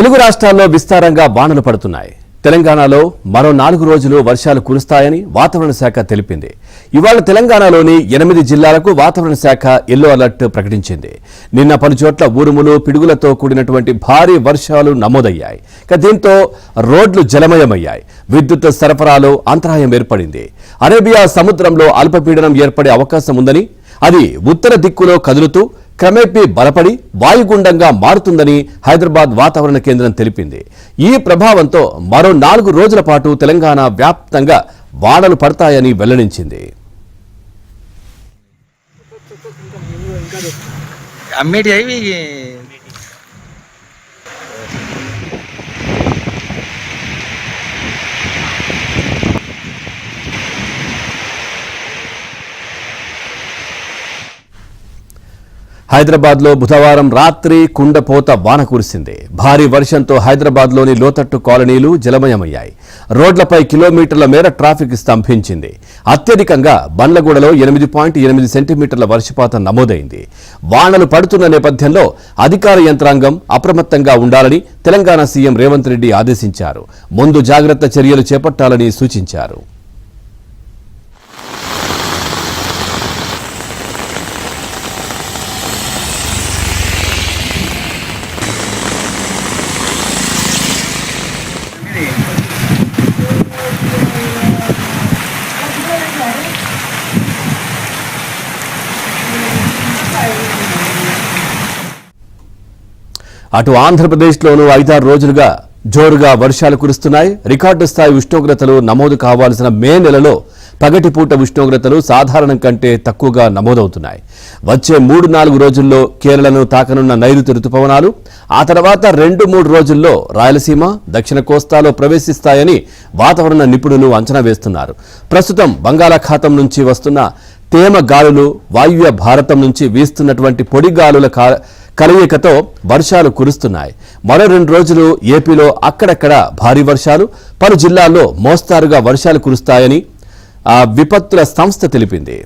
తెలుగు రాష్ట్రాల్లో విస్తారంగా వానలు పడుతున్నాయి. తెలంగాణలో మరో 4 రోజులు వర్షాలు కురుస్తాయని వాతావరణ శాఖ తెలిపింది. ఇవాళ తెలంగాణలోని 8 జిల్లాలకు వాతావరణ శాఖ ఎల్లో అలర్ట్ ప్రకటించింది. నిన్న పలు చోట్ల ఉరుములు పిడుగులతో కూడినటువంటి భారీ వర్షాలు నమోదయ్యాయి. దీంతో రోడ్లు జలమయమయ్యాయి. విద్యుత్ సరఫరాలో అంతరాయం ఏర్పడింది. అరేబియా సముద్రంలో అల్పపీడనం ఏర్పడే అవకాశం ఉందని, అది ఉత్తర దిక్కులో కదులుతూ క్రమేపీ బలపడి వాయుగుండంగా మారుతుందని హైదరాబాద్ వాతావరణ కేంద్రం తెలిపింది. ఈ ప్రభావంతో మరో 4 రోజుల పాటు తెలంగాణ వ్యాప్తంగా వానలు పడతాయని వెల్లడించింది. హైదరాబాద్లో బుధవారం రాత్రి కుండపోత వాన కురిసింది. భారీ వర్షంతో హైదరాబాద్లోని లోతట్టు కాలనీలు జలమయమయ్యాయి. రోడ్లపై కిలోమీటర్ల మేర ట్రాఫిక్ స్తంభించింది. అత్యధికంగా బండ్లగూడలో 8.8 సెంటీమీటర్ల వర్షపాతం నమోదైంది. వానలు పడుతున్న నేపథ్యంలో అధికార యంత్రాంగం అప్రమత్తంగా ఉండాలని తెలంగాణ సీఎం రేవంత్ రెడ్డి ఆదేశించారు. ముందు జాగ్రత్త చర్యలు చేపట్టాలని సూచించారు. అటు ఆంధ్రప్రదేశ్లోనూ 5-6 రోజులుగా జోరుగా వర్షాలు కురుస్తున్నాయి. రికార్డు స్థాయి ఉష్ణోగ్రతలు నమోదు కావాల్సిన మే నెలలో పగటిపూట ఉష్ణోగ్రతలు సాధారణం కంటే తక్కువగా నమోదవుతున్నాయి. వచ్చే 3-4 రోజుల్లో కేరళను తాకనున్న నైరుతి రుతుపవనాలు ఆ తర్వాత 2-3 రోజుల్లో రాయలసీమ, దక్షిణ కోస్తాలో ప్రవేశిస్తాయని వాతావరణ నిపుణులు అంచనా వేస్తున్నారు. ప్రస్తుతం బంగాళాఖాతం నుంచి వస్తున్న తేమ గాలులు, వాయువ్య భారతం నుంచి వీస్తున్నటువంటి పొడి గాలుల కలయికతో వర్షాలు కురుస్తున్నాయి. మరో 2 రోజులు ఏపీలో అక్కడక్కడ భారీ వర్షాలు, పలు జిల్లాల్లో మోస్తారుగా వర్షాలు కురుస్తాయని విపత్తుల సంస్థ తెలిపింది.